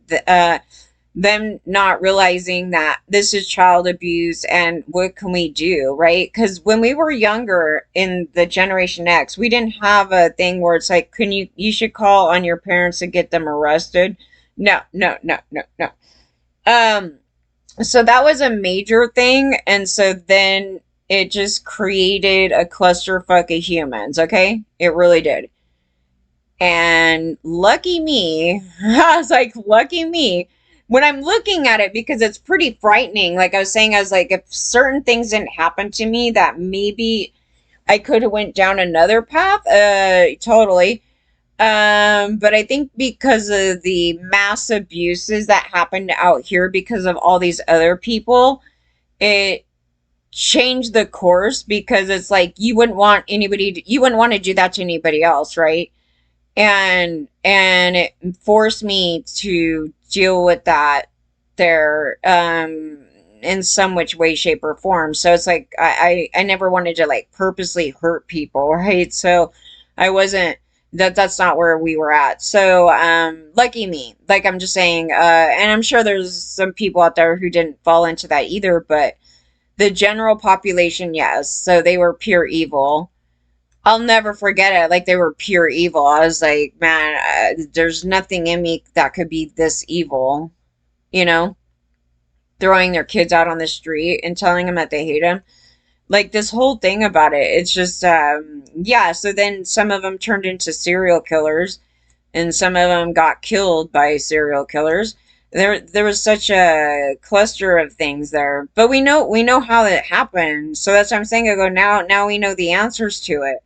them not realizing that this is child abuse and what can we do, right? Because when we were younger in the Generation X, we didn't have a thing where it's like, you should call on your parents to get them arrested. No, no, no, no, no. Um, so that was a major thing, and so then it just created a clusterfuck of humans, okay? It really did. And lucky me, I was like, lucky me. When I'm looking at it, because it's pretty frightening. Like I was saying, I was like, if certain things didn't happen to me, that maybe I could have went down another path. Totally. But I think because of the mass abuses that happened out here because of all these other people, it changed the course because it's like you wouldn't want to do that to anybody else, right? And it forced me to deal with that there in some which way, shape, or form. So it's like I never wanted to like purposely hurt people, right? So I wasn't that's not where we were at. So lucky me. Like I'm just saying, and I'm sure there's some people out there who didn't fall into that either, but the general population, yes. So they were pure evil. I'll never forget it. Like they were pure evil. I was like, man, there's nothing in me that could be this evil. You know, throwing their kids out on the street and telling them that they hate them. Like this whole thing about it. It's just, yeah. So then some of them turned into serial killers, and some of them got killed by serial killers. There was such a cluster of things there, but we know how it happened. So that's what I'm saying. I go now we know the answers to it.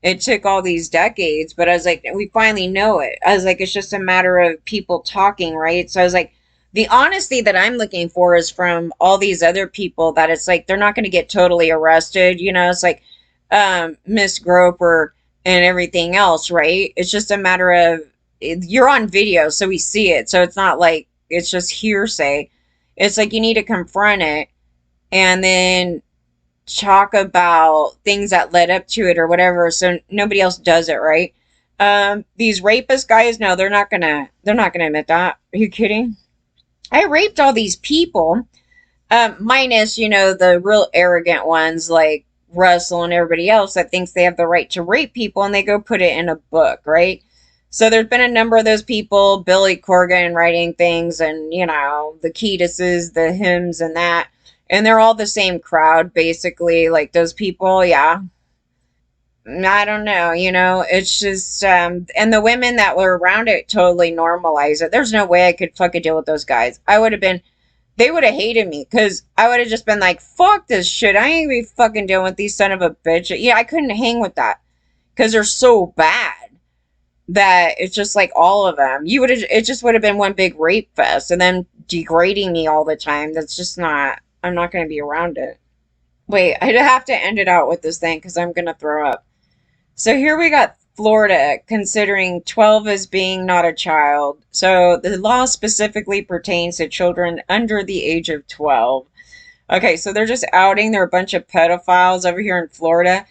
It took all these decades, but I was like, we finally know it. I was like, it's just a matter of people talking, right? So I was like, the honesty that I'm looking for is from all these other people that it's like, they're not going to get totally arrested. You know, it's like, Miss Groper and everything else, right? It's just a matter of, you're on video, so we see it. So it's not like, it's just hearsay. It's like, you need to confront it and then talk about things that led up to it or whatever, so nobody else does it, right? These rapist guys, no, they're not gonna admit that. Are you kidding? I raped all these people, minus, the real arrogant ones like Russell and everybody else that thinks they have the right to rape people and they go put it in a book, right? So there's been a number of those people, Billy Corgan writing things, and the Keatuses, the hymns, and that, and they're all the same crowd, basically. Like those people, yeah. I don't know, it's just, and the women that were around it totally normalize it. There's no way I could fucking deal with those guys. They would have hated me because I would have just been like, fuck this shit. I ain't gonna be fucking dealing with these son of a bitch. Yeah, I couldn't hang with that because they're so bad. that it's just like all of them. It just would have been one big rape fest and then degrading me all the time. That's just not, I'm not going to be around it. Wait, I'd have to end it out with this thing because I'm going to throw up. So here we got Florida considering 12 as being not a child. So the law specifically pertains to children under the age of 12. Okay, so they're just outing. They're a bunch of pedophiles over here in Florida.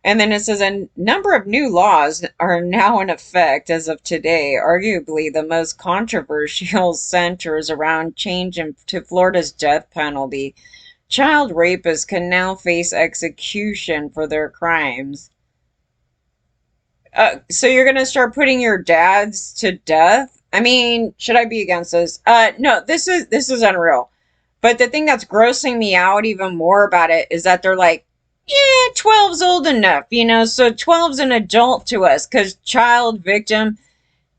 And then it says a number of new laws are now in effect as of today. Arguably, the most controversial centers around change to Florida's death penalty. Child rapists can now face execution for their crimes. So you're gonna start putting your dads to death? I mean, should I be against this? No, this is unreal. But the thing that's grossing me out even more about it is that they're like, yeah, 12's old enough, so 12's an adult to us because child victim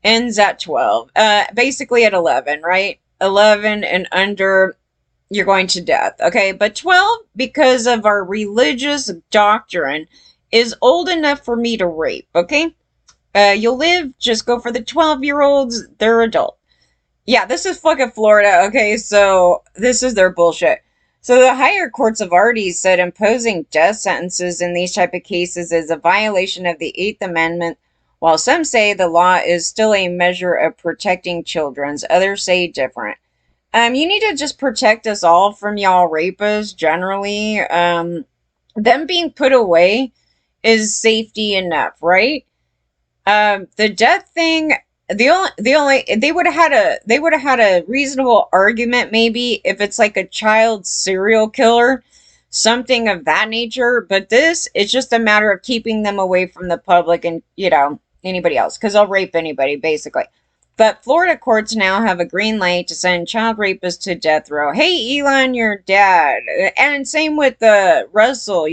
ends at 12. Basically at 11, right? 11 and under, you're going to death, okay? But 12, because of our religious doctrine, is old enough for me to rape, okay? You'll live, just go for the 12-year-olds, they're adult. Yeah, this is fucking Florida, okay? So this is their bullshit. So the higher courts have already said imposing death sentences in these type of cases is a violation of the Eighth Amendment, while some say the law is still a measure of protecting children. Others say different. You need to just protect us all from y'all rapists generally. Them being put away is safety enough, right? The death thing, they would have had a reasonable argument maybe if it's like a child serial killer, something of that nature. But this, it's just a matter of keeping them away from the public and anybody else, because they'll rape anybody basically. But Florida courts now have a green light to send child rapists to death row. Hey, Elon, your dad. And same with Russell,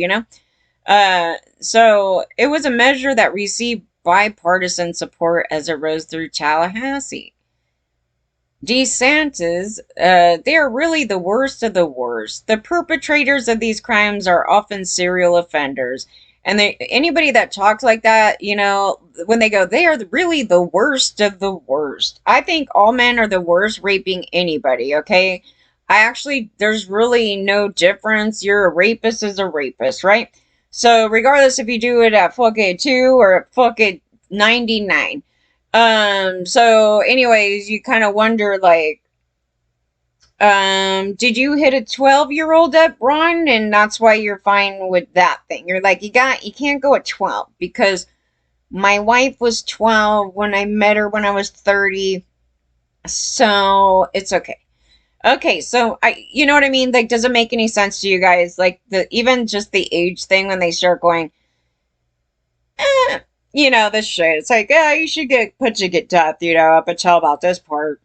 So it was a measure that received bipartisan support as it rose through Tallahassee. DeSantis, they are really the worst of the worst. The perpetrators of these crimes are often serial offenders. And anybody that talks like that, when they go, they are really the worst of the worst. I think all men are the worst raping anybody, okay? There's really no difference. You're a rapist is a rapist, right? So regardless if you do it at fucking 2 or at fucking 99. So anyways, you kind of wonder like, did you hit a 12-year-old up, Ron? And that's why you're fine with that thing. You're like, you can't go at 12 because my wife was 12 when I met her when I was 30. So it's okay. Okay, so you know what I mean? Like, does it make any sense to you guys? Like even just the age thing when they start going, this shit. It's like, yeah, you should get put to get death, up until about this part.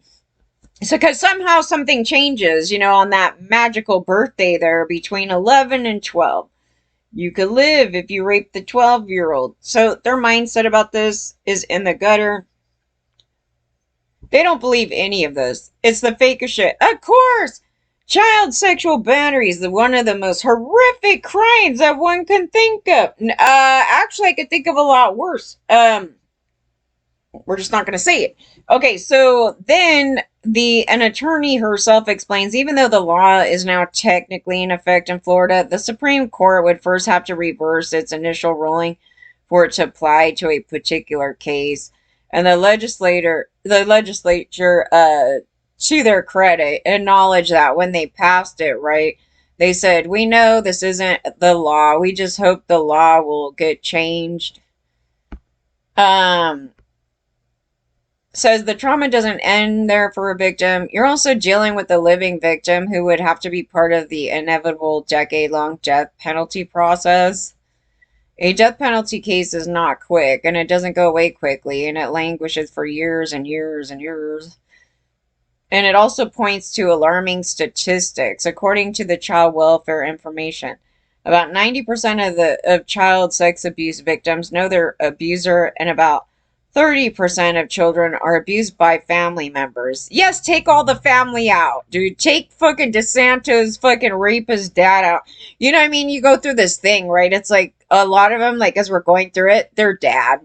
So, because somehow something changes, on that magical birthday there between 11 and 12. You could live if you rape the 12-year-old. So, their mindset about this is in the gutter. They don't believe any of this. It's the fakest shit. Of course! Child sexual battery is one of the most horrific crimes that one can think of. Actually, I could think of a lot worse. We're just not going to say it. Okay, so then an attorney herself explains, even though the law is now technically in effect in Florida, the Supreme Court would first have to reverse its initial ruling for it to apply to a particular case. And the legislature, to their credit, acknowledged that when they passed it, right? They said, we know this isn't the law. We just hope the law will get changed. Says the trauma doesn't end there for a victim. You're also dealing with a living victim who would have to be part of the inevitable decade-long death penalty process. A death penalty case is not quick, and it doesn't go away quickly, and it languishes for years and years and years. And it also points to alarming statistics. According to the Child Welfare Information, about 90% of child sex abuse victims know their abuser, and about 30% of children are abused by family members. Yes, take all the family out, dude. Take fucking DeSantis fucking rapist dad out. You know what I mean? You go through this thing, right? It's like a lot of them, like as we're going through it, their dad.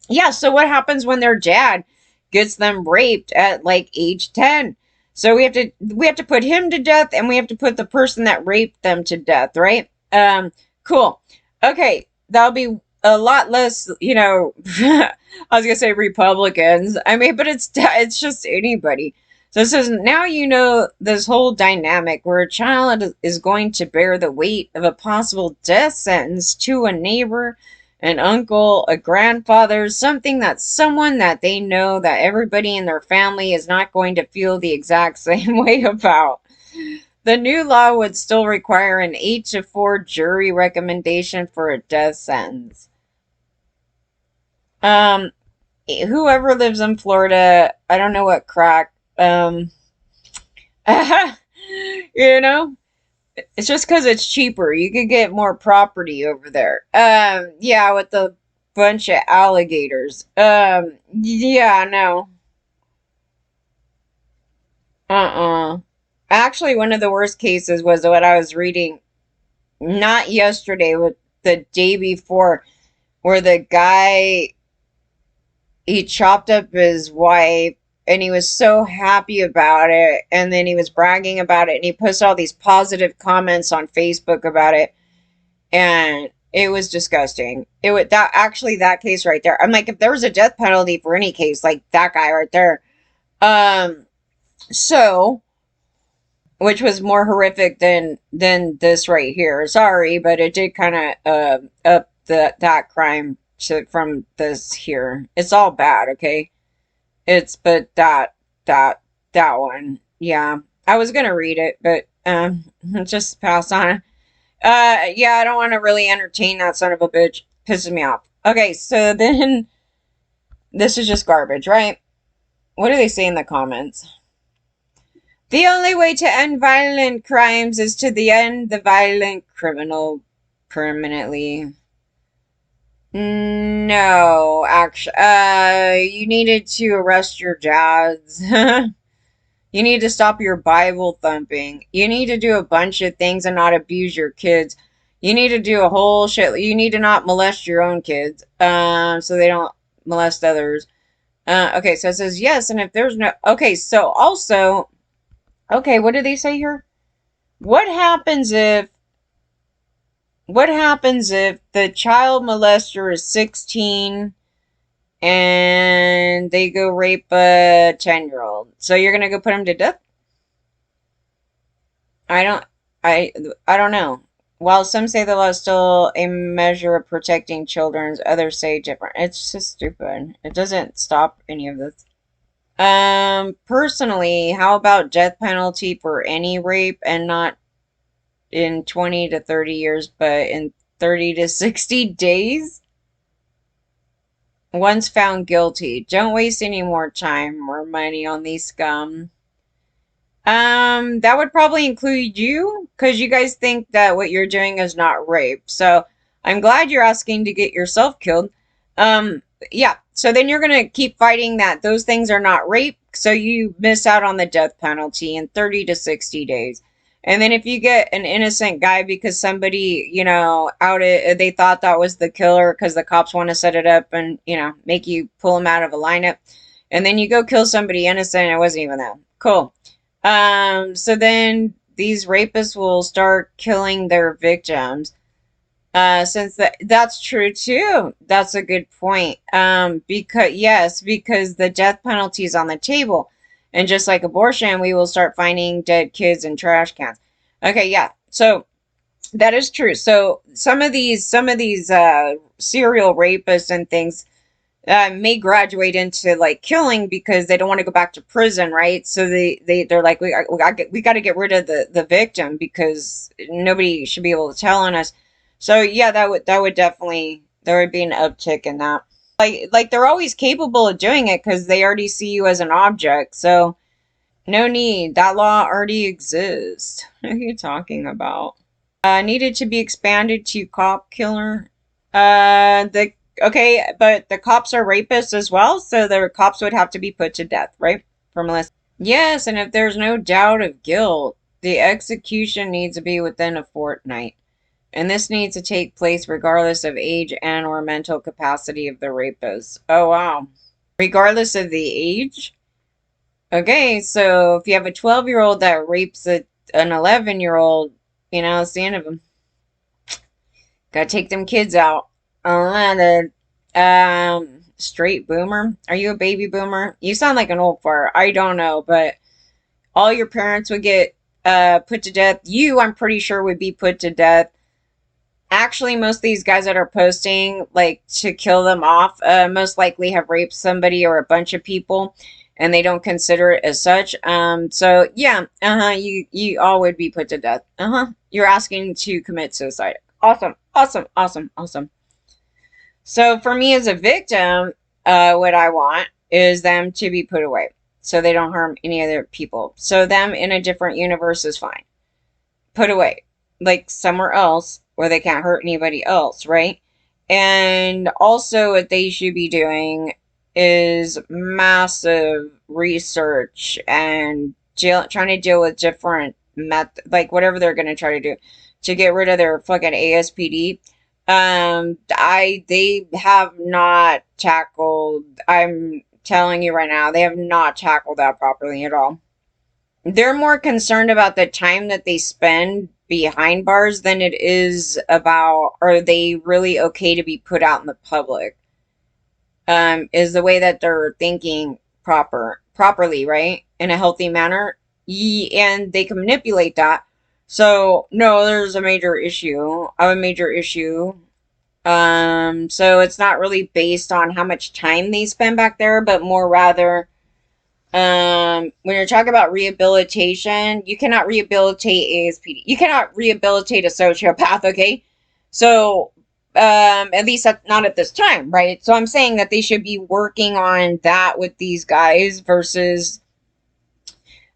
Yeah, so what happens when their dad gets them raped at like age 10? So we have to put him to death, and we have to put the person that raped them to death, right? Cool. Okay, that'll be a lot less, I was gonna say Republicans. I mean, but it's just anybody. So it says now this whole dynamic where a child is going to bear the weight of a possible death sentence to a neighbor, an uncle, a grandfather, something that someone that they know that everybody in their family is not going to feel the exact same way about. The new law would still require an 8-4 jury recommendation for a death sentence. Um, Whoever lives in Florida, I don't know what crack. You know, it's just because it's cheaper. You could get more property over there. Yeah, with the bunch of alligators. Yeah, no. Uh-uh. Actually, one of the worst cases was what I was reading, not yesterday, but the day before, where the guy, he chopped up his wife, and he was so happy about it, and then he was bragging about it, and he posted all these positive comments on Facebook about it, and it was disgusting. It would that actually that case right there. I'm like, if there was a death penalty for any case, like that guy right there. Um, so which was more horrific than this right here. Sorry, but it did kind of up that crime from this here. It's all bad, okay? It's but that one, yeah. I was gonna read it, but just pass on. Yeah, I don't want to really entertain that son of a bitch. Pisses me off. Okay, so then this is just garbage, right? What do they say in the comments? The only way to end violent crimes is to the end the violent criminal permanently. No, actually, you needed to arrest your dads. You need to stop your Bible thumping. You need to do a bunch of things and not abuse your kids. You need to do a whole shit. You need to not molest your own kids, so they don't molest others. Okay, so it says yes, and if there's no, okay, so also, okay, what do they say here? What happens if, what happens if the child molester is 16 and they go rape a 10-year-old? So you're gonna go put him to death? I don't, I, I don't know. While some say the law is still a measure of protecting children, others say different. It's just stupid. It doesn't stop any of this. Personally, how about death penalty for any rape, and not in 20 to 30 years, but in 30 to 60 days? Once found guilty. Don't waste any more time or money on these scum. That would probably include you, because you guys think that what you're doing is not rape. So I'm glad you're asking to get yourself killed. Yeah. So then you're gonna keep fighting that those things are not rape, so you miss out on the death penalty in 30 to 60 days. And then if you get an innocent guy because somebody, outed, they thought that was the killer because the cops want to set it up and, make you pull him out of a lineup. And then you go kill somebody innocent and it wasn't even them. Cool. So then these rapists will start killing their victims. Since that's true too. That's a good point. Because the death penalty is on the table. And just like abortion, we will start finding dead kids in trash cans. Okay, yeah. So that is true. So some of these serial rapists and things may graduate into like killing because they don't want to go back to prison, right? So they're like, we got to get rid of the victim because nobody should be able to tell on us. So yeah, that would definitely, there would be an uptick in that. Like they're always capable of doing it because they already see you as an object. So no need. That law already exists. What are you talking about? Needed to be expanded to cop killer. The Okay, but the cops are rapists as well, so the cops would have to be put to death, right? For molestation. Yes, and if there's no doubt of guilt, the execution needs to be within a fortnight. And this needs to take place regardless of age and or mental capacity of the rapist. Oh, wow. Regardless of the age? Okay, so if you have a 12-year-old that rapes an 11-year-old, you know, it's the end of them. Gotta take them kids out. Straight boomer. Are you a baby boomer? You sound like an old fart. I don't know, but all your parents would get put to death. You, I'm pretty sure, would be put to death. Actually, most of these guys that are posting, like, to kill them off, most likely have raped somebody or a bunch of people, and they don't consider it as such. So yeah, you all would be put to death. You're asking to commit suicide. Awesome, awesome, awesome, awesome. So for me as a victim, what I want is them to be put away so they don't harm any other people. So them in a different universe is fine. Put away, like somewhere else where they can't hurt anybody else, right? And also what they should be doing is massive research and trying to deal with different like whatever they're going to try to do to get rid of their fucking ASPD. They have not tackled, I'm telling you right now, they have not tackled that properly at all. They're more concerned about the time that they spend behind bars than it is about, are they really okay to be put out in the public? Is the way that they're thinking properly, right? In a healthy manner. And they can manipulate that. So, no, there's a major issue. I have a major issue. So it's not really based on how much time they spend back there, but more rather, when you're talking about rehabilitation, you cannot rehabilitate ASPD. You cannot rehabilitate a sociopath, okay? So, at least not at this time, right? So I'm saying that they should be working on that with these guys versus,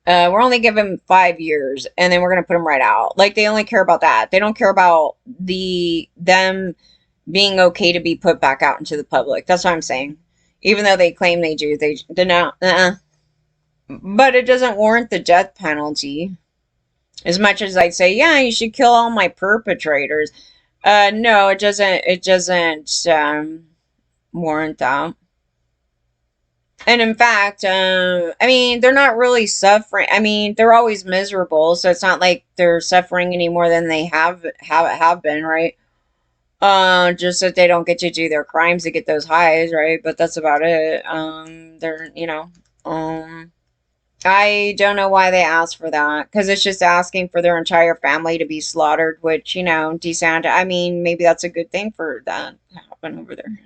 we're only giving 5 years and then we're going to put them right out. Like, they only care about that. They don't care about them being okay to be put back out into the public. That's what I'm saying. Even though they claim they do, they don't. But it doesn't warrant the death penalty. As much as I'd say, yeah, you should kill all my perpetrators. No, it doesn't. It doesn't warrant that. And in fact, I mean, they're not really suffering. I mean, they're always miserable, so it's not like they're suffering any more than they have been, right? Just that they don't get to do their crimes to get those highs, right? But that's about it. I don't know why they asked for that, because it's just asking for their entire family to be slaughtered, which, you know, DeSanta, I mean, maybe that's a good thing for that to happen over there.